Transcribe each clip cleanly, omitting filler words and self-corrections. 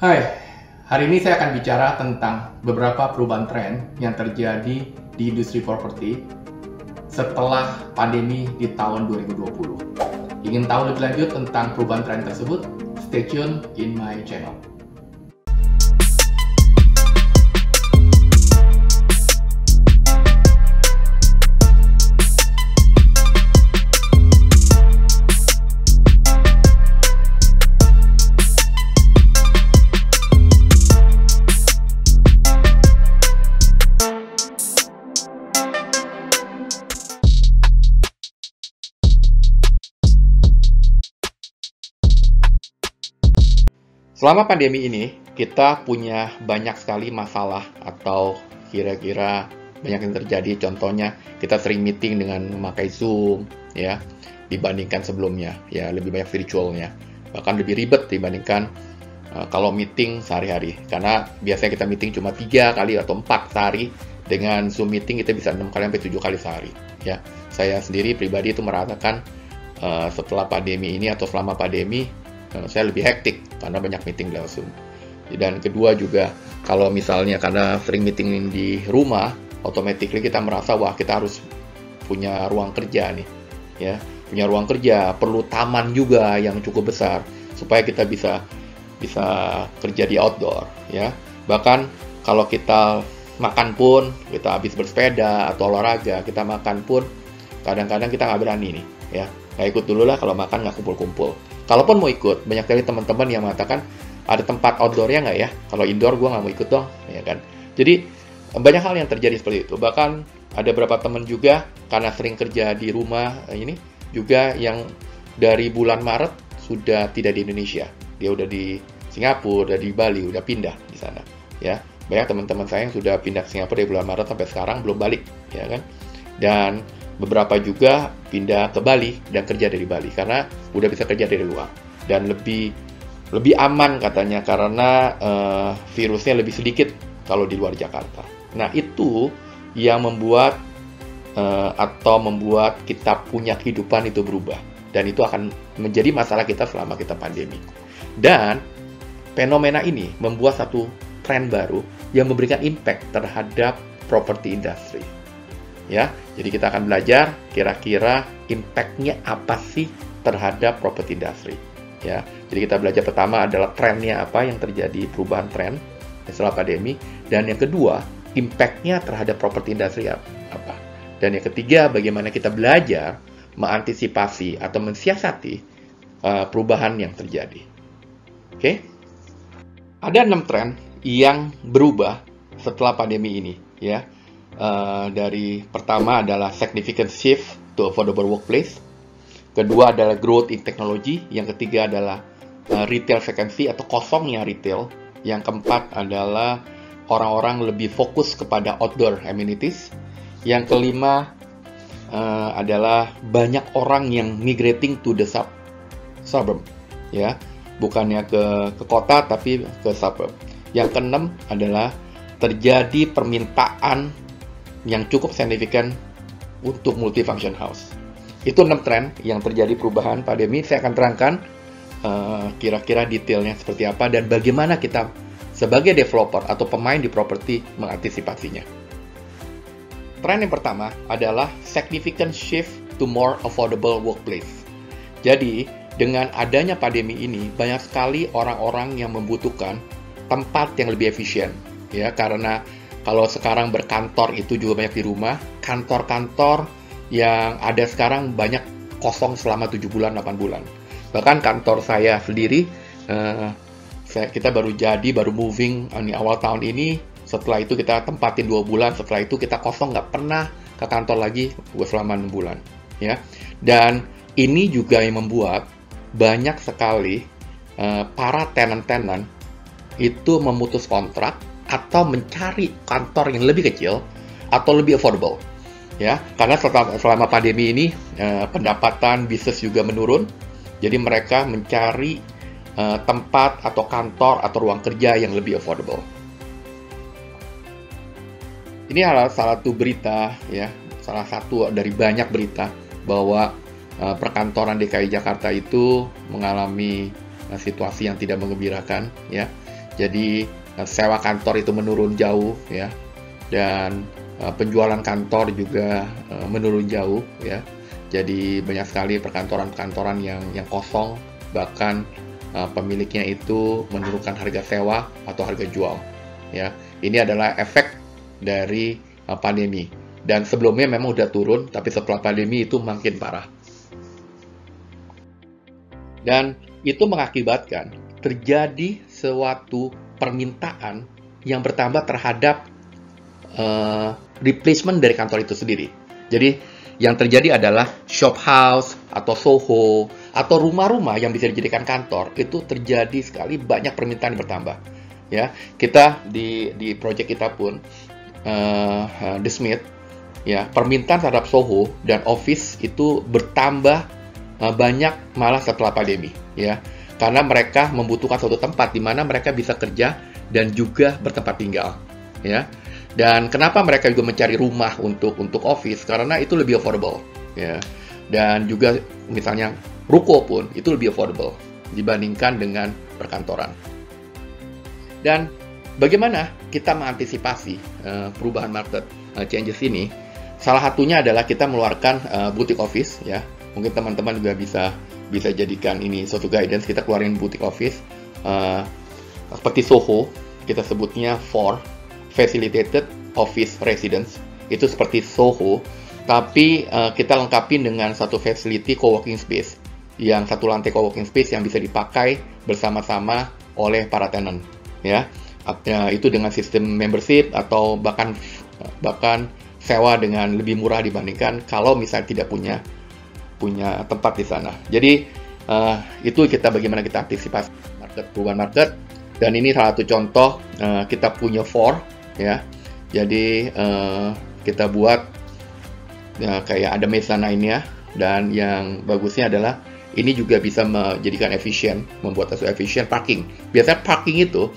Hai, hari ini saya akan bicara tentang beberapa perubahan tren yang terjadi di industri properti setelah pandemi di tahun 2020. Ingin tahu lebih lanjut tentang perubahan tren tersebut? Stay tune in my channel. Selama pandemi ini, kita punya banyak sekali masalah atau kira-kira banyak yang terjadi. Contohnya, kita sering meeting dengan memakai Zoom, ya, dibandingkan sebelumnya, ya, lebih banyak virtualnya. Bahkan lebih ribet dibandingkan kalau meeting sehari-hari. Karena biasanya kita meeting cuma 3 kali atau 4 sehari, dengan Zoom meeting kita bisa 6 kali sampai 7 kali sehari. Ya, saya sendiri pribadi itu merasakan setelah pandemi ini atau selama pandemi, saya lebih hektik karena banyak meeting lewat Zoom. Dan kedua juga, kalau misalnya karena sering meeting di rumah, automatically kita merasa, wah, kita harus punya ruang kerja nih, ya, punya ruang kerja, perlu taman juga yang cukup besar supaya kita bisa kerja di outdoor, ya. Bahkan kalau kita makan pun, kita habis bersepeda atau olahraga, kita makan pun kadang-kadang kita nggak berani nih, ya. Nggak ikut dulu lah kalau makan, nggak kumpul-kumpul. Kalaupun mau ikut, banyak dari teman-teman yang mengatakan, ada tempat outdoor-nya nggak ya? Kalau indoor gue nggak mau ikut dong, ya kan? Jadi, banyak hal yang terjadi seperti itu. Bahkan ada beberapa teman juga, karena sering kerja di rumah ini, juga yang dari bulan Maret sudah tidak di Indonesia. Dia udah di Singapura, udah di Bali, udah pindah di sana. Ya, banyak teman-teman saya yang sudah pindah ke Singapura dari bulan Maret sampai sekarang belum balik, ya kan? Dan beberapa juga pindah ke Bali dan kerja dari Bali karena udah bisa kerja dari luar dan lebih aman katanya karena virusnya lebih sedikit kalau di luar Jakarta. Nah, itu yang membuat kita punya kehidupan itu berubah, dan itu akan menjadi masalah kita selama kita pandemi. Dan fenomena ini membuat satu tren baru yang memberikan impact terhadap property industry. Ya, jadi kita akan belajar kira-kira impact-nya apa sih terhadap property industry. Ya, jadi kita belajar pertama adalah trennya apa yang terjadi, perubahan tren setelah pandemi, dan yang kedua impact-nya terhadap property industry apa. Dan yang ketiga, bagaimana kita belajar mengantisipasi atau mensiasati perubahan yang terjadi. Oke? Ada 6 tren yang berubah setelah pandemi ini, ya. Dari pertama adalah significant shift to affordable workplace, kedua adalah growth in technology, yang ketiga adalah retail vacancy atau kosongnya retail, yang keempat adalah orang-orang lebih fokus kepada outdoor amenities, yang kelima adalah banyak orang yang migrating to the suburb, ya, bukannya ke kota tapi ke suburb. Yang keenam adalah terjadi permintaan yang cukup signifikan untuk multifunction house. Itu 6 tren yang terjadi perubahan pandemi. Saya akan terangkan kira-kira detailnya seperti apa dan bagaimana kita sebagai developer atau pemain di properti mengantisipasinya. Tren yang pertama adalah significant shift to more affordable workplace. Jadi, dengan adanya pandemi ini, banyak sekali orang-orang yang membutuhkan tempat yang lebih efisien, ya, karena kalau sekarang berkantor itu juga banyak di rumah, kantor-kantor yang ada sekarang banyak kosong selama 7 bulan, 8 bulan. Bahkan kantor saya sendiri, kita baru moving awal tahun ini, setelah itu kita tempatin 2 bulan, setelah itu kita kosong, nggak pernah ke kantor lagi selama 6 bulan. Ya. Dan ini juga yang membuat banyak sekali para tenant-tenant itu memutus kontrak atau mencari kantor yang lebih kecil atau lebih affordable, ya, karena selama pandemi ini pendapatan bisnis juga menurun, jadi mereka mencari tempat atau kantor atau ruang kerja yang lebih affordable. Ini adalah salah satu berita, ya, salah satu dari banyak berita bahwa perkantoran DKI Jakarta itu mengalami situasi yang tidak menggembirakan, ya. Jadi sewa kantor itu menurun jauh ya, dan penjualan kantor juga menurun jauh ya. Jadi banyak sekali perkantoran-perkantoran yang kosong, bahkan pemiliknya itu menurunkan harga sewa atau harga jual ya. Ini adalah efek dari pandemi. Dan sebelumnya memang udah turun, tapi setelah pandemi itu makin parah. Dan itu mengakibatkan terjadi suatu permintaan yang bertambah terhadap replacement dari kantor itu sendiri. Jadi yang terjadi adalah shop house atau Soho atau rumah-rumah yang bisa dijadikan kantor itu terjadi sekali banyak permintaan yang bertambah. Ya, kita di project kita pun The Smith ya, permintaan terhadap Soho dan office itu bertambah banyak malah setelah pandemi ya, karena mereka membutuhkan suatu tempat di mana mereka bisa kerja dan juga bertempat tinggal ya. Dan kenapa mereka juga mencari rumah untuk office, karena itu lebih affordable ya, dan juga misalnya ruko pun itu lebih affordable dibandingkan dengan perkantoran. Dan bagaimana kita mengantisipasi perubahan market changes ini? Salah satunya adalah kita mengeluarkan boutique office ya. Mungkin teman-teman juga bisa jadikan ini suatu guidance. Kita keluarin boutique office seperti Soho, kita sebutnya for facilitated office residence. Itu seperti Soho, tapi kita lengkapi dengan satu facility co-working space, yang satu lantai co-working space yang bisa dipakai bersama-sama oleh para tenant ya. Itu dengan sistem membership atau bahkan sewa dengan lebih murah dibandingkan kalau misalnya tidak punya tempat di sana. Jadi itu bagaimana kita antisipasi perubahan market, dan ini salah satu contoh kita punya for ya. Jadi kita buat kayak ada mezzanine-nya, dan yang bagusnya adalah ini juga bisa menjadikan efisien, membuat efisien parking. Biasanya parking itu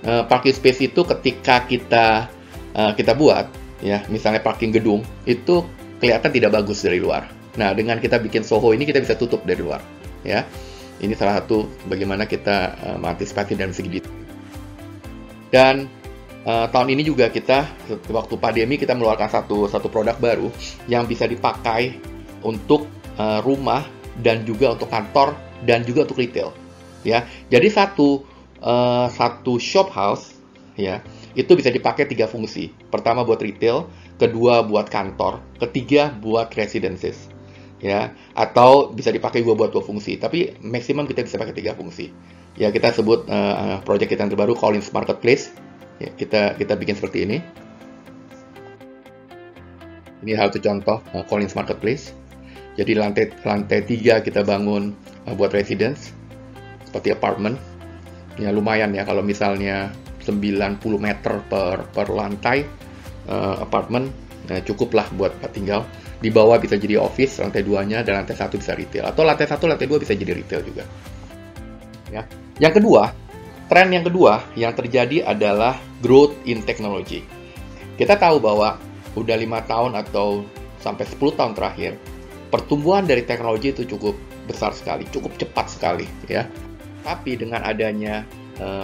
parking space itu ketika kita buat ya, misalnya parking gedung itu kelihatan tidak bagus dari luar. Nah, dengan kita bikin Soho ini kita bisa tutup dari luar ya. Ini salah satu bagaimana kita mengantisipasi dari segi desain. Dan tahun ini juga kita waktu pandemi kita mengeluarkan satu produk baru yang bisa dipakai untuk rumah dan juga untuk kantor dan juga untuk retail ya. Jadi satu shop house ya, itu bisa dipakai 3 fungsi. Pertama buat retail, kedua buat kantor, ketiga buat residences ya, atau bisa dipakai juga buat 2 fungsi, tapi maksimum kita bisa pakai 3 fungsi ya. Kita sebut project kita yang terbaru Collins Marketplace ya, kita bikin seperti ini. Ini satu contoh Collins Marketplace. Jadi lantai 3 kita bangun buat residence seperti apartemen ya. Lumayan ya, kalau misalnya 90 meter per lantai apartemen, cukuplah buat tinggal. Di bawah bisa jadi office, lantai 2-nya, dan lantai 1 bisa retail. Atau lantai 1, lantai 2 bisa jadi retail juga. Ya. Yang kedua, tren yang kedua yang terjadi adalah growth in technology. Kita tahu bahwa udah 5 tahun atau sampai 10 tahun terakhir, pertumbuhan dari teknologi itu cukup besar sekali, cukup cepat sekali ya. Tapi dengan adanya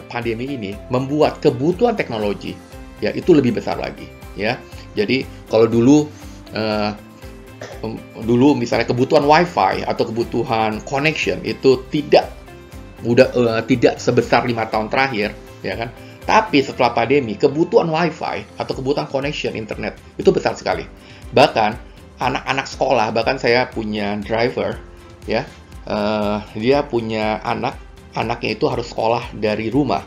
pandemi ini membuat kebutuhan teknologi ya itu lebih besar lagi ya. Jadi kalau dulu misalnya kebutuhan WiFi atau kebutuhan connection itu tidak sebesar 5 tahun terakhir ya kan. Tapi setelah pandemi kebutuhan WiFi atau kebutuhan connection internet itu besar sekali. Bahkan anak-anak sekolah, bahkan saya punya driver ya, dia punya anaknya itu harus sekolah dari rumah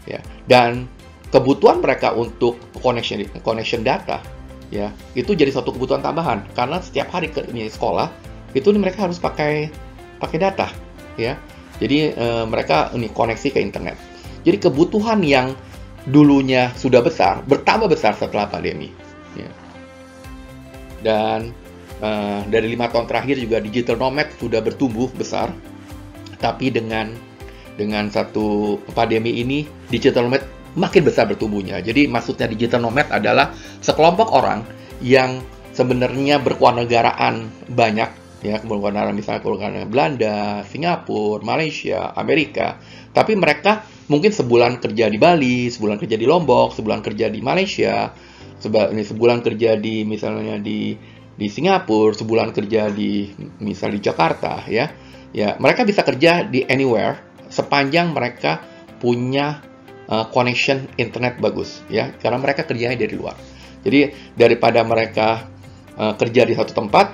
ya, dan kebutuhan mereka untuk connection data ya itu jadi satu kebutuhan tambahan, karena setiap hari ke sekolah itu mereka harus pakai data ya. Jadi mereka koneksi ke internet. Jadi kebutuhan yang dulunya sudah besar bertambah besar setelah pandemi ya. Dan dari 5 tahun terakhir juga digital nomad sudah bertumbuh besar, tapi dengan satu pandemi ini digital nomad makin besar bertumbuhnya. Jadi maksudnya digital nomad adalah sekelompok orang yang sebenarnya berkewarganegaraan banyak ya, misalnya keluarga Belanda, Singapura, Malaysia, Amerika, tapi mereka mungkin sebulan kerja di Bali, sebulan kerja di Lombok, sebulan kerja di Malaysia, sebulan kerja di misalnya di Singapura, sebulan kerja di misalnya di Jakarta, ya. Ya, mereka bisa kerja di anywhere sepanjang mereka punya connection internet bagus, ya, karena mereka kerjanya dari luar. Jadi daripada mereka kerja di satu tempat,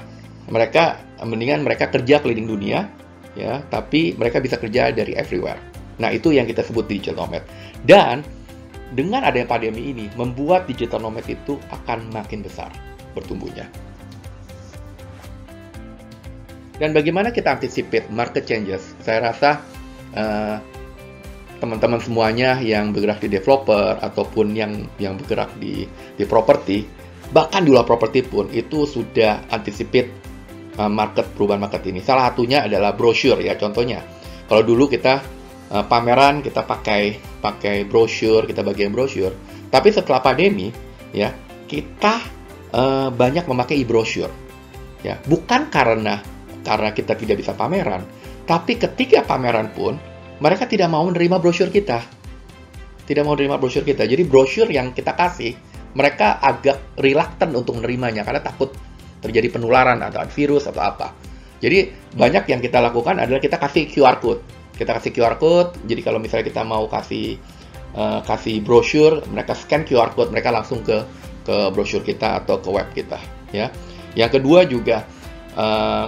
mendingan mereka kerja keliling dunia, ya, tapi mereka bisa kerja dari everywhere. Nah, itu yang kita sebut digital nomad. Dan dengan adanya pandemi ini, membuat digital nomad itu akan makin besar bertumbuhnya. Dan bagaimana kita anticipate market changes? Saya rasa teman-teman semuanya yang bergerak di developer ataupun yang bergerak di properti, bahkan di luar properti pun itu sudah anticipate perubahan market ini. Salah satunya adalah brosur, ya, contohnya. Kalau dulu kita pameran, kita pakai brosur, kita bagian brosur. Tapi setelah pandemi, ya, kita banyak memakai e-brosur. Ya, bukan karena kita tidak bisa pameran, tapi ketika pameran pun mereka tidak mau menerima brosur kita. Tidak mau menerima brosur kita. Jadi brosur yang kita kasih, mereka agak reluctant untuk menerimanya karena takut terjadi penularan atau virus atau apa. Jadi banyak yang kita lakukan adalah kita kasih QR code. Kita kasih QR code. Jadi kalau misalnya kita mau kasih brosur, mereka scan QR code, mereka langsung ke brosur kita atau ke web kita. Ya. Yang kedua juga,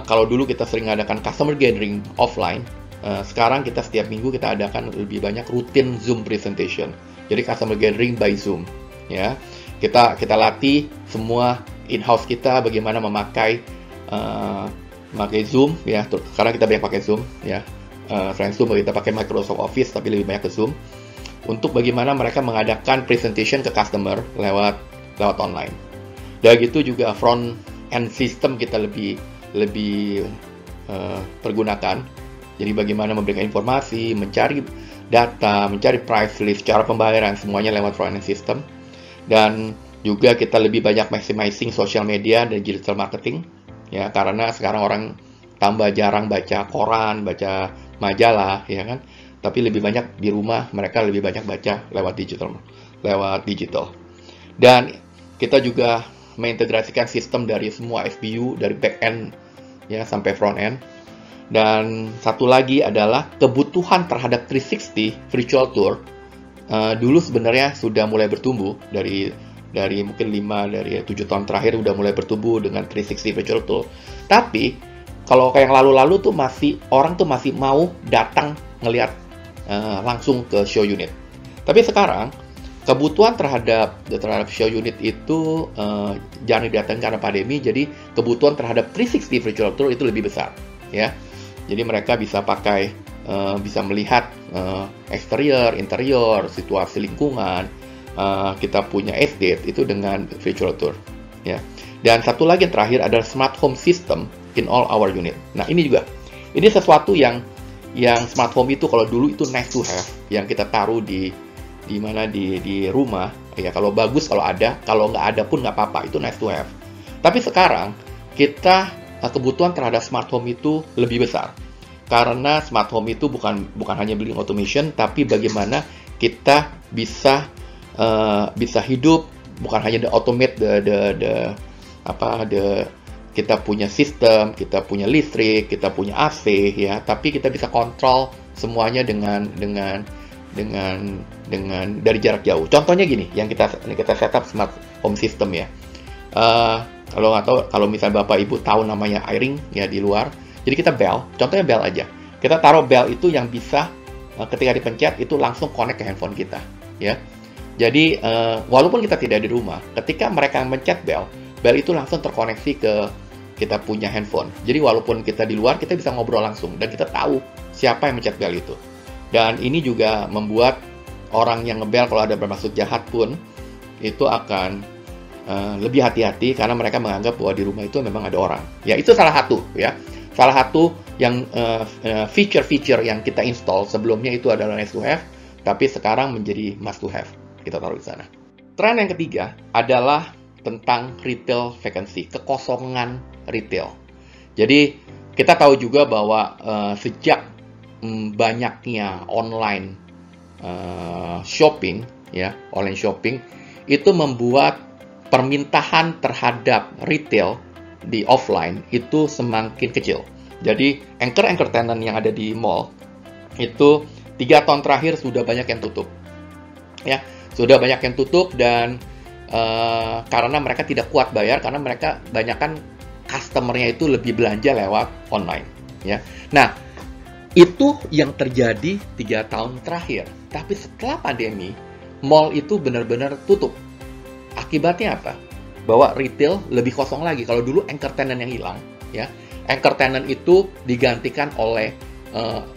kalau dulu kita sering adakan customer gathering offline, sekarang kita setiap minggu kita adakan lebih banyak rutin Zoom presentation. Jadi customer gathering by Zoom. Ya. Kita latih semua in-house kita bagaimana memakai Zoom, ya. Sekarang kita banyak pakai Zoom, ya. Selain Zoom kita pakai Microsoft Office, tapi lebih banyak ke Zoom untuk bagaimana mereka mengadakan presentation ke customer lewat online. Dan gitu juga front end system kita lebih pergunakan. Jadi bagaimana memberikan informasi, mencari data, mencari price list, cara pembayaran, semuanya lewat front end system. Dan juga kita lebih banyak maximizing social media dan digital marketing, ya, karena sekarang orang tambah jarang baca koran, baca majalah, ya kan, tapi lebih banyak di rumah, mereka lebih banyak baca lewat digital. Dan kita juga mengintegrasikan sistem dari semua SBU, dari back end, ya, sampai front end. Dan satu lagi adalah kebutuhan terhadap 360 virtual tour. Dulu sebenarnya sudah mulai bertumbuh dari mungkin 7 tahun terakhir udah mulai bertumbuh dengan 360 virtual tour. Tapi kalau kayak yang lalu-lalu tuh orang tuh masih mau datang ngelihat langsung ke show unit. Tapi sekarang kebutuhan terhadap show unit itu jarang didatangkan karena pandemi, jadi kebutuhan terhadap 360 virtual tour itu lebih besar, ya. Jadi mereka bisa bisa melihat eksterior, interior, situasi lingkungan. Kita punya estate itu dengan virtual tour, ya. Dan satu lagi yang terakhir adalah smart home system in all our unit. Nah, ini sesuatu yang smart home itu kalau dulu itu nice to have, yang kita taruh di rumah, ya, kalau bagus kalau ada, kalau nggak ada pun nggak apa-apa, itu nice to have. Tapi sekarang kebutuhan terhadap smart home itu lebih besar. Karena smart home itu bukan hanya building automation, tapi bagaimana kita bisa hidup, bukan hanya automate kita punya sistem, kita punya listrik, kita punya AC, ya, tapi kita bisa kontrol semuanya dengan dari jarak jauh. Contohnya gini, yang kita setup smart home system, ya. Kalau nggak tahu, kalau misalnya Bapak Ibu tahu namanya iRing, ya, di luar. Jadi kita bell, contohnya bell aja. Kita taruh bell itu yang bisa ketika dipencet itu langsung connect ke handphone kita, ya. Jadi walaupun kita tidak di rumah, ketika mereka mencet bell itu langsung terkoneksi ke kita punya handphone. Jadi walaupun kita di luar, kita bisa ngobrol langsung dan kita tahu siapa yang mencet bell itu. Dan ini juga membuat orang yang ngebel kalau ada bermaksud jahat pun itu akan lebih hati-hati karena mereka menganggap bahwa di rumah itu memang ada orang. Ya, itu salah satu, ya. Salah satu yang feature-feature yang kita install sebelumnya itu adalah nice to have, tapi sekarang menjadi must to have. Kita taruh di sana. Tren yang ketiga adalah tentang retail vacancy, kekosongan retail. Jadi kita tahu juga bahwa sejak banyaknya online shopping, ya, online shopping itu membuat permintaan terhadap retail di offline itu semakin kecil. Jadi anchor tenant yang ada di mall itu 3 tahun terakhir sudah banyak yang tutup, ya, sudah banyak yang tutup dan karena mereka tidak kuat bayar, karena mereka banyakkan customer-nya itu lebih belanja lewat online, ya. Nah, itu yang terjadi 3 tahun terakhir. Tapi setelah pandemi, mall itu benar-benar tutup. Akibatnya apa? Bahwa retail lebih kosong lagi. Kalau dulu anchor tenant yang hilang, ya, anchor tenant itu digantikan oleh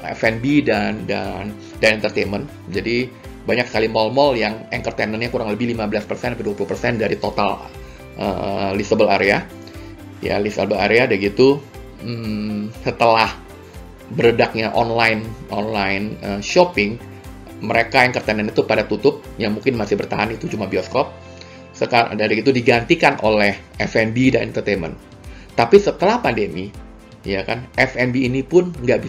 F&B dan entertainment. Jadi banyak sekali mall-mall yang anchor tenant-nya kurang lebih 15% sampai 20% dari total leasable area. Ya, leasable area ada gitu. Setelah beredaknya online shopping, mereka anchor tenant itu pada tutup. Yang mungkin masih bertahan itu cuma bioskop. Sekarang dari itu digantikan oleh F&B dan entertainment. Tapi setelah pandemi, ya kan, F&B ini pun nggak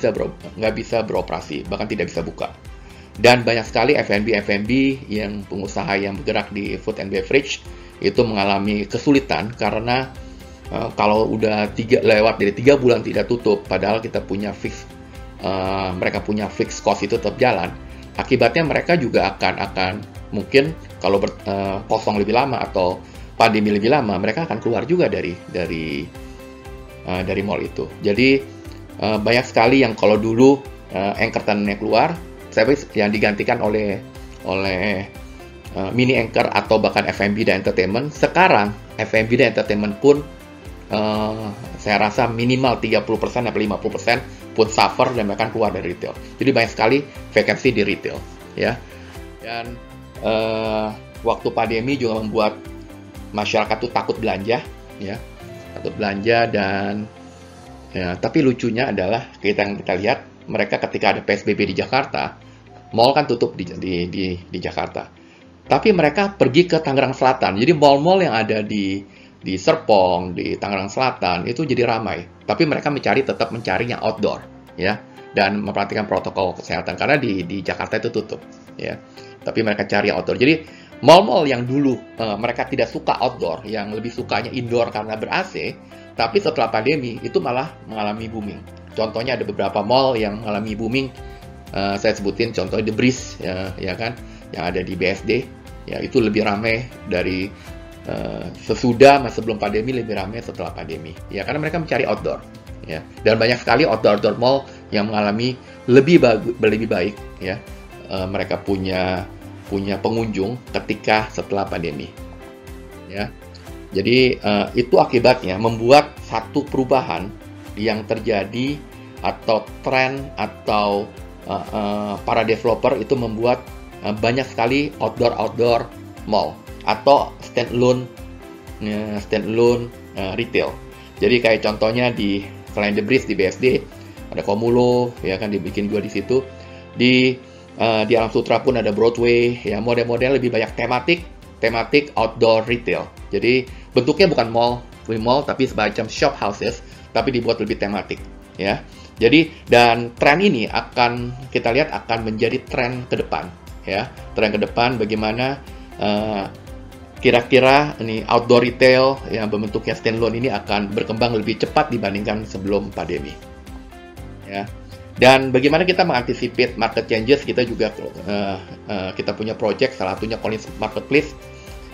bisa beroperasi, bahkan tidak bisa buka. Dan banyak sekali F&B yang pengusaha yang bergerak di food and beverage itu mengalami kesulitan karena kalau udah lewat dari 3 bulan tidak tutup, padahal kita punya mereka punya fix cost itu tetap jalan. Akibatnya mereka juga akan mungkin kalau kosong lebih lama atau pandemi lebih lama, mereka akan keluar juga dari mall itu. Jadi banyak sekali yang kalau dulu anchor tenant-nya keluar, tapi yang digantikan oleh mini anchor atau bahkan F&B dan entertainment. Sekarang F&B dan entertainment pun saya rasa minimal 30% sampai 50% pun suffer dan mereka keluar dari retail. Jadi banyak sekali vacancy di retail, ya. Dan waktu pandemi juga membuat masyarakat tuh takut belanja, ya, takut belanja. Dan ya, tapi lucunya adalah yang kita lihat, mereka ketika ada PSBB di Jakarta, mall kan tutup di Jakarta. Tapi mereka pergi ke Tangerang Selatan. Jadi mall-mall yang ada di Serpong, di Tangerang Selatan itu jadi ramai. Tapi mereka tetap mencari yang outdoor, ya, dan memperhatikan protokol kesehatan karena di Jakarta itu tutup, ya. Tapi mereka cari yang outdoor. Jadi mall-mall yang dulu mereka tidak suka outdoor, yang lebih sukanya indoor karena ber-AC, tapi setelah pandemi itu malah mengalami booming. Contohnya ada beberapa mall yang mengalami booming. Saya sebutin contohnya The Breeze, ya kan, yang ada di BSD, ya, itu lebih ramai dari sesudah, sebelum pandemi, lebih ramai setelah pandemi, ya, karena mereka mencari outdoor, ya. Dan banyak sekali outdoor mall yang mengalami lebih baik, ya. Mereka punya pengunjung ketika setelah pandemi, ya. Jadi itu akibatnya membuat satu perubahan yang terjadi atau tren atau para developer itu membuat banyak sekali outdoor mall atau standalone retail. Jadi kayak contohnya selain The Breeze di BSD ada Komulo, ya kan, dibikin juga di situ. Di Alam Sutra pun ada Broadway, ya, model-model lebih banyak tematik outdoor retail. Jadi bentuknya bukan mall tapi semacam shop houses, tapi dibuat lebih tematik, ya. Jadi dan tren ini kita lihat akan menjadi tren ke depan, ya. Tren ke depan bagaimana kira-kira ini outdoor retail yang berbentuknya standalone ini akan berkembang lebih cepat dibandingkan sebelum pandemi, ya. Dan bagaimana kita mengantisipasi market changes, kita juga kita punya project, salah satunya Collins Marketplace.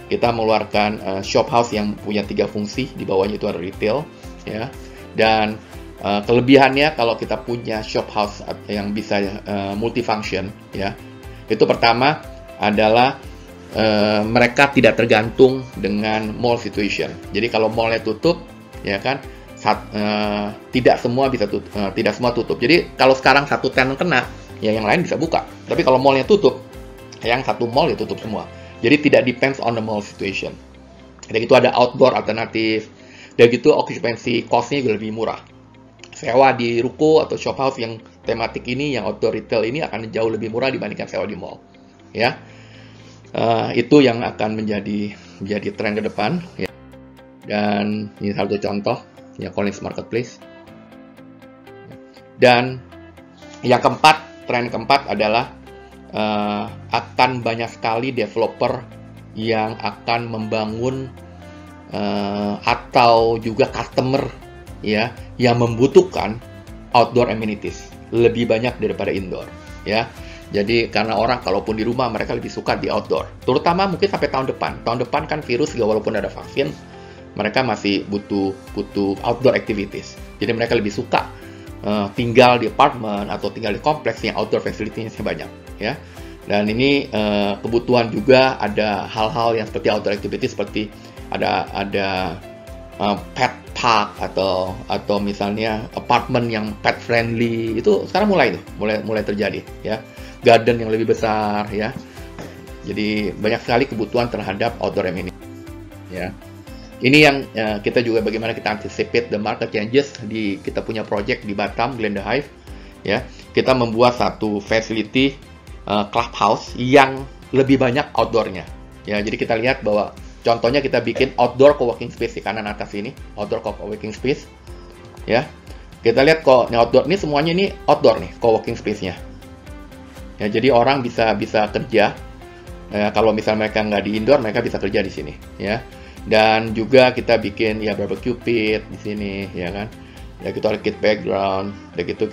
Kita mengeluarkan shop house yang punya 3 fungsi, di bawahnya itu ada retail, ya. Dan kelebihannya kalau kita punya shop house yang bisa multifunction, ya, itu pertama adalah mereka tidak tergantung dengan mall situation. Jadi kalau mallnya tutup, ya kan, tidak semua tutup. Jadi kalau sekarang satu tenant kena, ya yang lain bisa buka. Tapi kalau mallnya tutup, yang satu mall ya tutup semua. Jadi tidak depends on the mall situation. Dan itu ada outdoor alternatif. Dan gitu occupancy cost-nya juga lebih murah. Sewa di ruko atau shop house yang tematik ini, yang outdoor retail ini akan jauh lebih murah dibandingkan sewa di mall, ya. Itu yang akan menjadi tren ke depan, ya. Dan ini satu contoh, ya, Collins Marketplace. Dan yang keempat, tren keempat adalah akan banyak sekali developer yang akan membangun atau juga customer ya yang membutuhkan outdoor amenities lebih banyak daripada indoor ya. Jadi karena orang kalaupun di rumah mereka lebih suka di outdoor, terutama mungkin sampai tahun depan. Tahun depan kan virus juga walaupun ada vaksin, mereka masih butuh outdoor activities. Jadi mereka lebih suka tinggal di apartemen atau tinggal di kompleks yang outdoor facility-nya banyak ya. Dan ini kebutuhan juga ada hal-hal yang seperti outdoor activity seperti ada pet park atau misalnya apartemen yang pet friendly, itu sekarang mulai terjadi ya. Garden yang lebih besar ya. Jadi banyak sekali kebutuhan terhadap outdoor amenity ya. Ini yang kita juga bagaimana kita anticipate the market changes di kita punya project di Batam, Glenda Hive ya. Kita membuat satu facility clubhouse yang lebih banyak outdoornya ya. Jadi kita lihat bahwa contohnya kita bikin outdoor co-working space di kanan atas ini, outdoor co-working space ya. Kita lihat kok outdoor ini semuanya ini outdoor nih co-working space-nya ya. Jadi orang bisa kerja ya, kalau misalnya mereka nggak di indoor mereka bisa kerja di sini ya. Dan juga kita bikin ya barbecue pit di sini ya kan ya, kita ada kit background dan gitu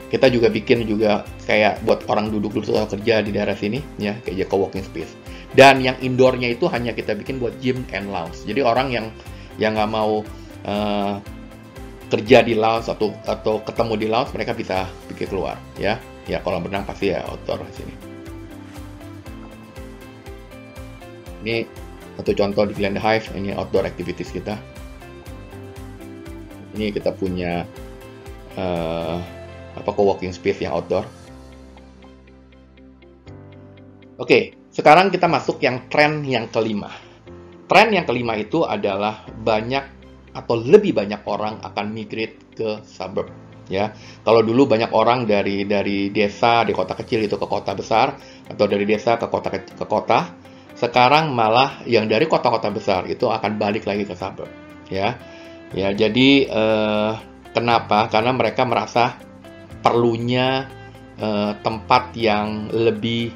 kita juga bikin juga kayak buat orang duduk atau kerja di daerah sini ya, kayak co-working space. Dan yang indoornya itu hanya kita bikin buat gym and lounge. Jadi orang yang nggak mau kerja di lounge atau ketemu di lounge, mereka bisa pergi keluar ya. Ya kalau berenang pasti ya outdoor di sini. Ini satu contoh di Glenda Hive, ini outdoor activities kita. Ini kita punya co-working space yang outdoor. Oke, sekarang kita masuk yang tren yang kelima. Tren yang kelima itu adalah banyak atau lebih banyak orang akan migrate ke suburb ya. Kalau dulu banyak orang dari desa di kota kecil itu ke kota besar atau dari desa ke kota, sekarang malah yang dari kota-kota besar itu akan balik lagi ke suburb ya. Ya, jadi kenapa? Karena mereka merasa perlunya tempat yang lebih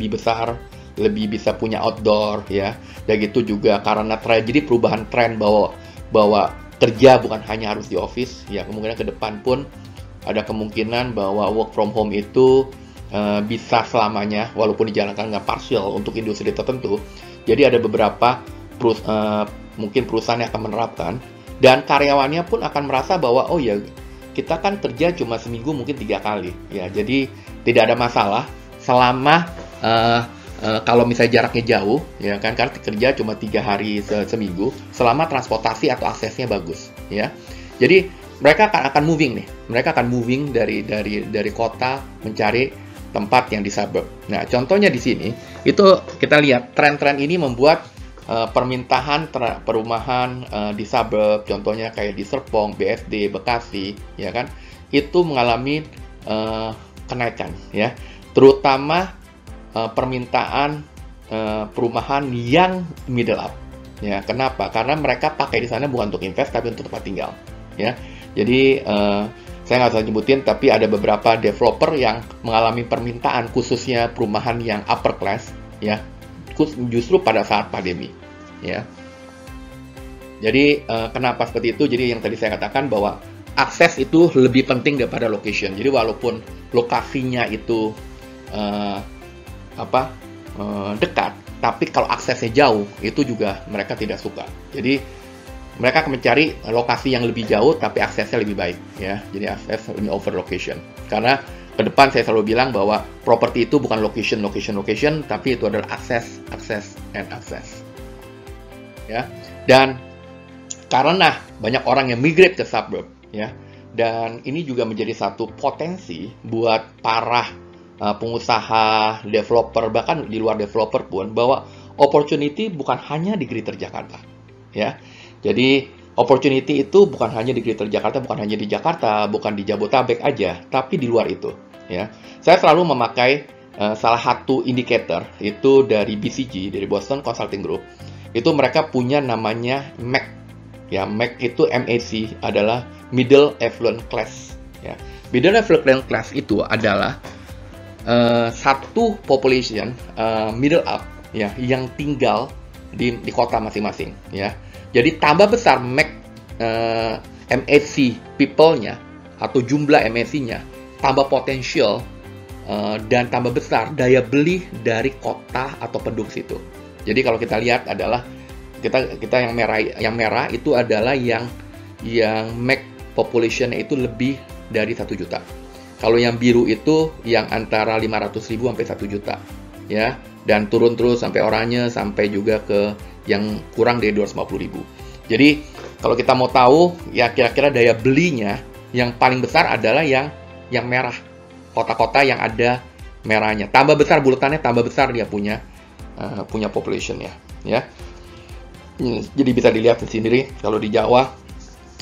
besar, lebih bisa punya outdoor ya. Dan gitu juga karena jadi perubahan tren bahwa kerja bukan hanya harus di office ya. Kemungkinan ke depan pun ada kemungkinan bahwa work from home itu bisa selamanya walaupun dijalankan dengan partial untuk industri tertentu. Jadi ada beberapa mungkin perusahaan yang akan menerapkan, dan karyawannya pun akan merasa bahwa oh ya kita kan kerja cuma seminggu mungkin 3 kali ya. Jadi tidak ada masalah selama kalau misalnya jaraknya jauh ya kan, karena kerja cuma 3 hari seminggu, selama transportasi atau aksesnya bagus ya. Jadi mereka akan moving nih, mereka akan moving dari kota mencari tempat yang di suburb. Nah contohnya di sini itu kita lihat tren-tren ini membuat permintaan perumahan di suburb, contohnya kayak di Serpong, BSD, Bekasi ya kan, itu mengalami kenaikan ya, terutama permintaan perumahan yang middle up ya. Kenapa? Karena mereka pakai di sana bukan untuk invest tapi untuk tempat tinggal ya. Jadi saya nggak usah nyebutin, tapi ada beberapa developer yang mengalami permintaan khususnya perumahan yang upper class ya, justru pada saat pandemi ya. Jadi kenapa seperti itu? Jadi yang tadi saya katakan bahwa akses itu lebih penting daripada location. Jadi walaupun lokasinya itu dekat, tapi kalau aksesnya jauh itu juga mereka tidak suka. Jadi mereka akan mencari lokasi yang lebih jauh tapi aksesnya lebih baik ya. Jadi akses ini over location. Karena ke depan saya selalu bilang bahwa properti itu bukan location, tapi itu adalah akses ya. Dan karena banyak orang yang migrate ke suburb ya, dan ini juga menjadi satu potensi buat para pengusaha, developer, bahkan di luar developer pun, bahwa opportunity bukan hanya di Greater Jakarta ya. Jadi opportunity itu bukan hanya di Greater Jakarta, bukan hanya di Jakarta, bukan di Jabodetabek aja, tapi di luar itu ya. Saya selalu memakai salah satu indikator itu dari BCG, dari Boston Consulting Group. Itu mereka punya namanya MAC ya. MAC itu MAC adalah Middle Affluent Class Ya. Middle level class itu adalah satu population middle up ya yang tinggal di kota masing-masing ya. Jadi tambah besar MAC people-nya atau jumlah MAC-nya, tambah potensial dan tambah besar daya beli dari kota atau penduduk situ. Jadi kalau kita lihat adalah kita yang merah itu adalah yang MAC population-nya itu lebih dari 1 juta. Kalau yang biru itu yang antara 500.000 sampai 1 juta ya, dan turun terus sampai oranye sampai juga ke yang kurang dari 250.000. Jadi kalau kita mau tahu ya kira-kira daya belinya yang paling besar adalah yang merah. Kota-kota yang ada merahnya. Tambah besar bulatannya, tambah besar dia punya population-nya ya. Jadi bisa dilihat sendiri kalau di Jawa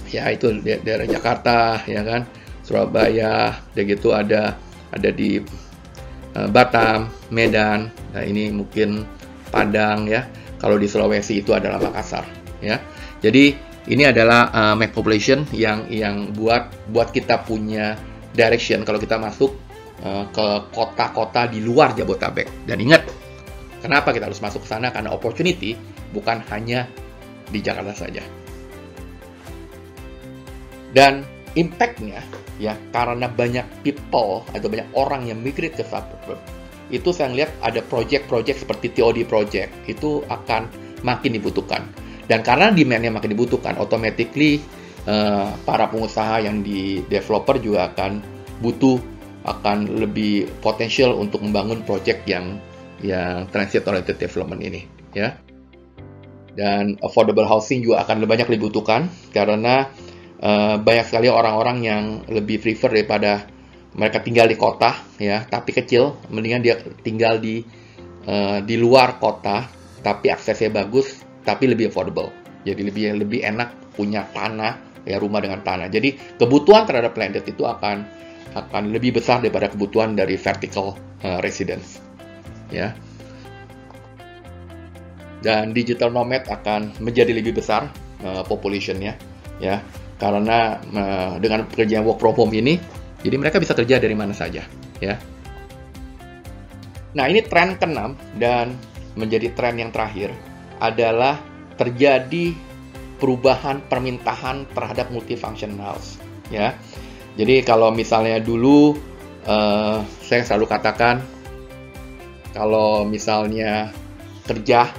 ya itu daerah Jakarta ya kan, Surabaya, dan gitu ada di Batam, Medan, nah ini mungkin Padang ya. Kalau di Sulawesi itu adalah Makassar ya. Jadi ini adalah MAC population yang buat kita punya direction kalau kita masuk ke kota-kota di luar Jabodetabek. Dan ingat, kenapa kita harus masuk ke sana? Karena opportunity bukan hanya di Jakarta saja. Dan impact-nya ya, karena banyak people atau banyak orang yang migrate ke suburb, itu saya lihat ada project-project seperti TOD project itu akan makin dibutuhkan. Dan karena demand-nya makin dibutuhkan, automatically para pengusaha yang di developer juga akan lebih potensial untuk membangun project yang transit oriented development ini ya. Dan affordable housing juga akan lebih banyak dibutuhkan karena banyak sekali orang-orang yang lebih prefer daripada mereka tinggal di kota ya tapi kecil, mendingan dia tinggal di luar kota tapi aksesnya bagus tapi lebih affordable. Jadi lebih enak punya tanah ya, rumah dengan tanah. Jadi kebutuhan terhadap landed itu akan lebih besar daripada kebutuhan dari vertical residence ya. Dan digital nomad akan menjadi lebih besar population-nya ya. Karena dengan pekerjaan work from home ini, jadi mereka bisa kerja dari mana saja, ya. Nah, ini tren ke-6 dan menjadi tren yang terakhir adalah terjadi perubahan permintaan terhadap multifunction house, ya. Jadi kalau misalnya dulu saya selalu katakan kalau misalnya kerja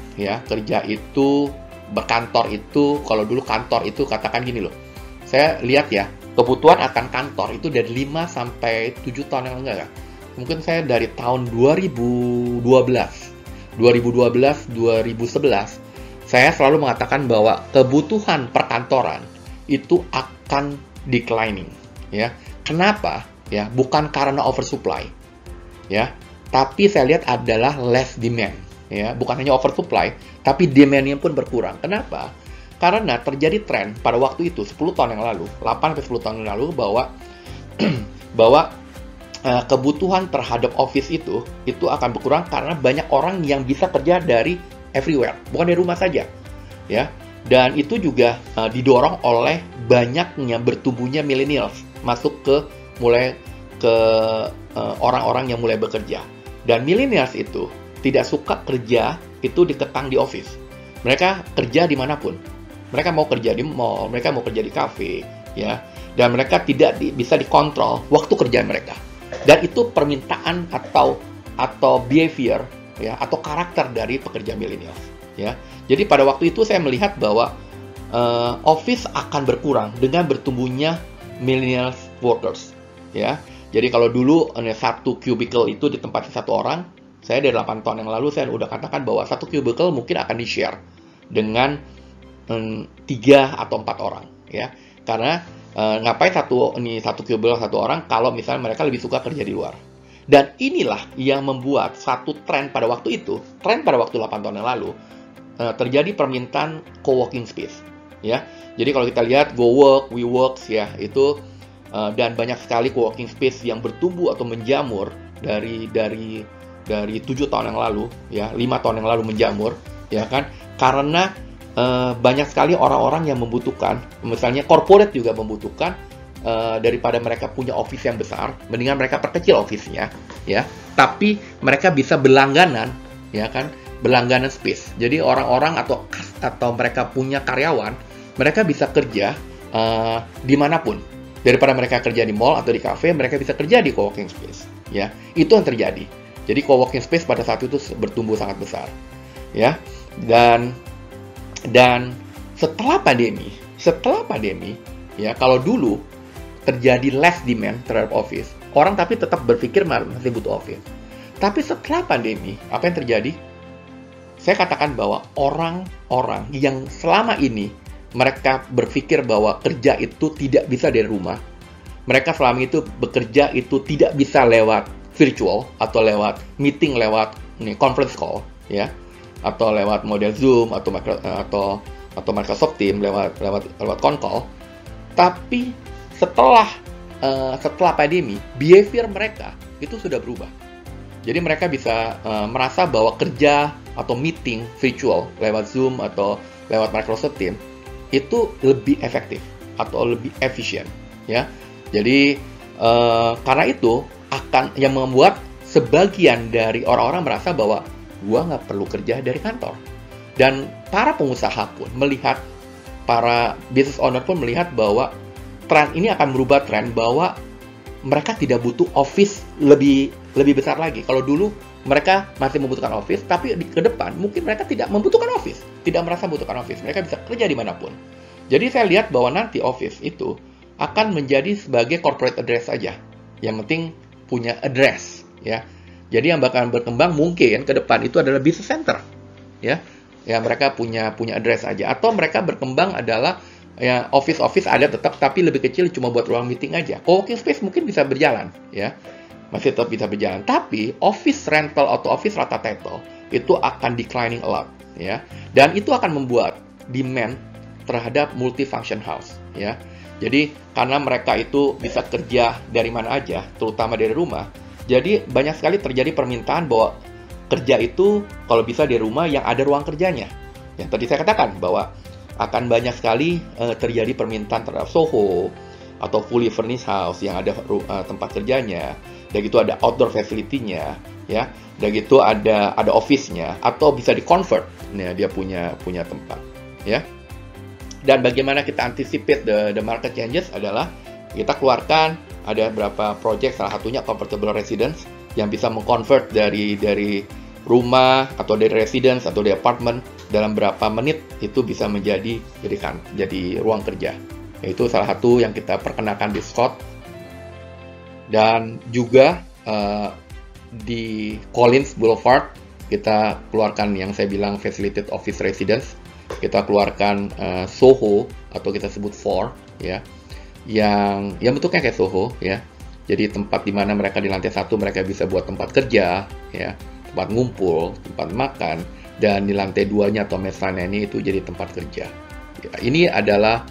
itu berkantor itu, kalau dulu kantor itu katakan gini loh. Saya lihat ya, kebutuhan akan kantor itu dari 5 sampai 7 tahun yang lalu ya. Mungkin saya dari tahun 2011, 2011, saya selalu mengatakan bahwa kebutuhan perkantoran itu akan declining ya. Kenapa? Ya, bukan karena oversupply. Ya, tapi saya lihat adalah less demand ya, bukan hanya oversupply, tapi demand-nya pun berkurang. Kenapa? Karena terjadi tren pada waktu itu 10 tahun yang lalu, 8-10 tahun yang lalu bahwa kebutuhan terhadap office itu akan berkurang karena banyak orang yang bisa kerja dari everywhere, bukan dari rumah saja, ya. Dan itu juga didorong oleh banyaknya bertumbuhnya millennials masuk ke orang-orang yang mulai bekerja. Dan millennials itu tidak suka kerja itu dikekang di office. Mereka kerja dimanapun. Mereka mau kerja di mall, mereka mau kerja di kafe, ya. Dan mereka tidak bisa dikontrol waktu kerja mereka. Dan itu permintaan atau behavior, ya, atau karakter dari pekerja milenial, ya. Jadi pada waktu itu saya melihat bahwa office akan berkurang dengan bertumbuhnya millennial workers, ya. Jadi kalau dulu satu cubicle itu ditempati satu orang, saya dari 8 tahun yang lalu saya udah katakan bahwa satu cubicle mungkin akan di-share dengan 3 atau 4 orang, ya. Karena ngapain satu cubicle satu orang kalau misalnya mereka lebih suka kerja di luar. Dan inilah yang membuat satu tren pada waktu 8 tahun yang lalu, terjadi permintaan co-working space, ya. Jadi kalau kita lihat GoWork, WeWorks, ya, itu dan banyak sekali co-working space yang bertumbuh atau menjamur dari 7 tahun yang lalu, ya, 5 tahun yang lalu menjamur, ya kan? Karena banyak sekali orang-orang yang membutuhkan, misalnya corporate juga membutuhkan daripada mereka punya office yang besar, mendingan mereka perkecil office-nya, ya. Tapi mereka bisa berlangganan, ya kan, berlangganan space. Jadi orang-orang atau mereka punya karyawan, mereka bisa kerja dimanapun. Daripada mereka kerja di mall atau di cafe, mereka bisa kerja di coworking space, ya. Itu yang terjadi. Jadi coworking space pada saat itu bertumbuh sangat besar, ya. Dan setelah pandemi, ya, kalau dulu terjadi less demand terhadap office, orang tapi tetap berpikir masih butuh office. Tapi setelah pandemi, apa yang terjadi? Saya katakan bahwa orang-orang yang selama ini mereka berpikir bahwa kerja itu tidak bisa dari rumah, mereka selama itu bekerja itu tidak bisa lewat virtual atau lewat meeting, lewat conference call, ya, atau lewat model Zoom atau Microsoft Teams, lewat call. Tapi setelah pandemi, behavior mereka itu sudah berubah. Jadi mereka bisa merasa bahwa kerja atau meeting virtual lewat Zoom atau lewat Microsoft Teams itu lebih efektif atau lebih efisien, ya. Jadi karena itu akan yang membuat sebagian dari orang-orang merasa bahwa gua nggak perlu kerja dari kantor. Dan para pengusaha pun melihat, para business owner pun melihat bahwa tren ini akan berubah tren bahwa mereka tidak butuh office lebih besar lagi. Kalau dulu mereka masih membutuhkan office, tapi ke depan mungkin mereka tidak membutuhkan office, tidak merasa membutuhkan office. Mereka bisa kerja dimanapun. Jadi saya lihat bahwa nanti office itu akan menjadi sebagai corporate address saja. Yang penting punya address, ya. Jadi yang bakal berkembang mungkin ke depan itu adalah business center, ya. Ya mereka punya address aja, atau mereka berkembang adalah ya office ada tetap, tapi lebih kecil, cuma buat ruang meeting aja. Co-working space mungkin bisa berjalan, ya, masih tetap bisa berjalan. Tapi office rental atau office rata title itu akan declining a lot, ya, dan itu akan membuat demand terhadap multifunction house, ya. Jadi karena mereka itu bisa kerja dari mana aja, terutama dari rumah, jadi banyak sekali terjadi permintaan bahwa kerja itu kalau bisa di rumah yang ada ruang kerjanya. Yang tadi saya katakan bahwa akan banyak sekali terjadi permintaan terhadap Soho atau fully furnished house yang ada tempat kerjanya, dan gitu ada outdoor facility-nya, ya, dan gitu ada office-nya, atau bisa di-convert, nah, dia punya tempat, ya. Dan bagaimana kita anticipate the market changes adalah kita keluarkan ada beberapa project, salah satunya comfortable residence yang bisa mengconvert dari rumah atau dari residence atau dari apartemen dalam berapa menit itu bisa jadi ruang kerja. Itu salah satu yang kita perkenalkan di Scott. Dan juga di Collins Boulevard kita keluarkan yang saya bilang facilitated office residence. Kita keluarkan Soho atau kita sebut 4, ya, yang bentuknya kayak Soho, ya. Jadi tempat di mana mereka di lantai 1 mereka bisa buat tempat kerja, ya, tempat ngumpul, tempat makan, dan di lantai 2-nya atau mezzanine ini itu jadi tempat kerja. Ya, ini adalah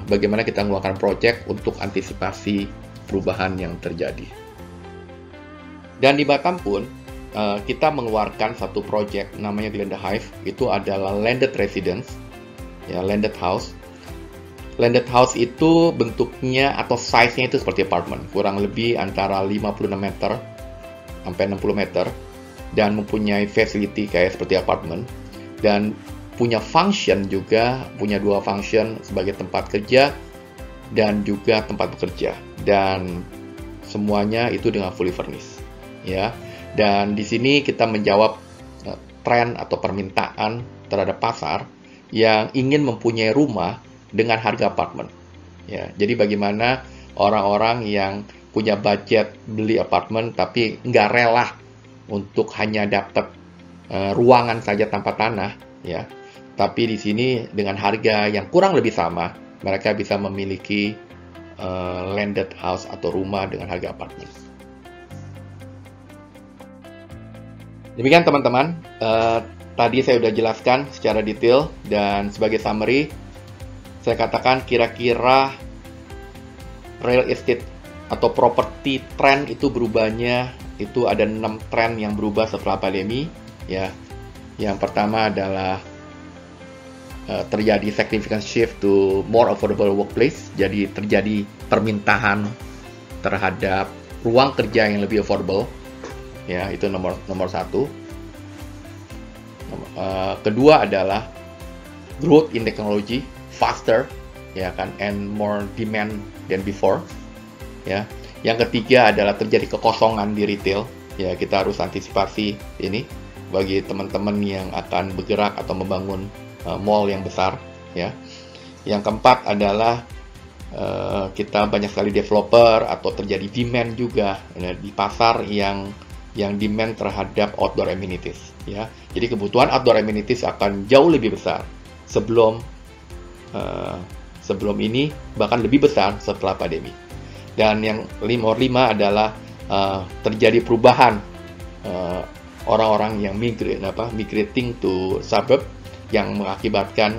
bagaimana kita mengeluarkan project untuk antisipasi perubahan yang terjadi. Dan di Batam pun kita mengeluarkan satu project namanya Glenda Hive. Itu adalah landed residence, ya, landed house. Landed house itu bentuknya atau size-nya itu seperti apartemen, kurang lebih antara 56 meter sampai 60 meter, dan mempunyai facility kayak seperti apartemen, dan punya function juga, punya 2 function sebagai tempat kerja dan juga tempat bekerja, dan semuanya itu dengan fully furnished, ya. Dan di sini kita menjawab tren atau permintaan terhadap pasar yang ingin mempunyai rumah dengan harga apartemen, ya. Jadi bagaimana orang-orang yang punya budget beli apartemen tapi nggak rela untuk hanya dapat ruangan saja tanpa tanah, ya. Tapi di sini dengan harga yang kurang lebih sama, mereka bisa memiliki landed house atau rumah dengan harga apartemen. Demikian teman-teman, tadi saya sudah jelaskan secara detail, dan sebagai summary, saya katakan kira-kira real estate atau properti tren itu berubahnya, itu ada 6 tren yang berubah setelah pandemi, ya. Yang pertama adalah terjadi significant shift to more affordable workplace. Jadi terjadi permintaan terhadap ruang kerja yang lebih affordable. Ya, itu nomor satu. Kedua adalah growth in technology faster, ya kan, and more demand than before. Ya. Yang ketiga adalah terjadi kekosongan di retail. Ya, kita harus antisipasi ini bagi teman-teman yang akan bergerak atau membangun mall yang besar. Ya. Yang keempat adalah kita banyak sekali developer atau terjadi demand juga di pasar yang demand terhadap outdoor amenities. Ya, jadi kebutuhan outdoor amenities akan jauh lebih besar sebelum ini, bahkan lebih besar setelah pandemi. Dan yang nomor 5 adalah terjadi perubahan orang-orang yang migrating to suburb, yang mengakibatkan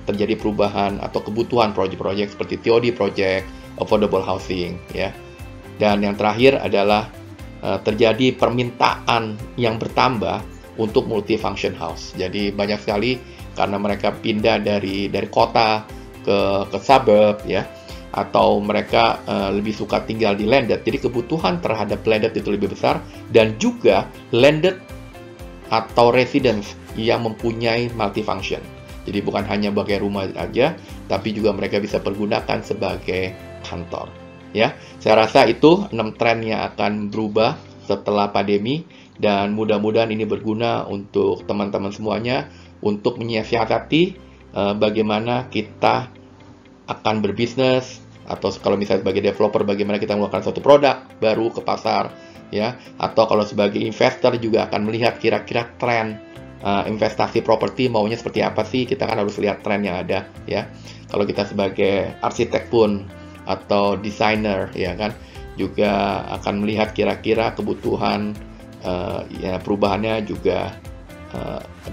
terjadi perubahan atau kebutuhan proyek-proyek seperti TOD project, affordable housing, ya. Dan yang terakhir adalah terjadi permintaan yang bertambah untuk multifunction house. Jadi banyak sekali karena mereka pindah dari kota ke suburb, ya, atau mereka lebih suka tinggal di landed. Jadi kebutuhan terhadap landed itu lebih besar, dan juga landed atau residence yang mempunyai multifunction. Jadi bukan hanya sebagai rumah aja, tapi juga mereka bisa pergunakan sebagai kantor. Ya, saya rasa itu 6 tren yang akan berubah setelah pandemi, dan mudah-mudahan ini berguna untuk teman-teman semuanya untuk menyiasati bagaimana kita akan berbisnis, atau kalau misalnya sebagai developer bagaimana kita mengeluarkan suatu produk baru ke pasar, ya, atau kalau sebagai investor juga akan melihat kira-kira tren investasi properti maunya seperti apa sih. Kita kan harus lihat tren yang ada, ya. Kalau kita sebagai arsitek pun atau desainer, ya kan, juga akan melihat kira-kira kebutuhan ya, perubahannya juga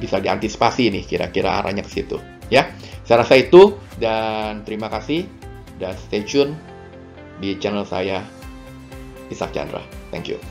bisa diantisipasi nih, kira-kira arahnya ke situ, ya. Saya rasa itu, dan terima kasih, dan stay tune di channel saya, Ishak Chandra. Thank you.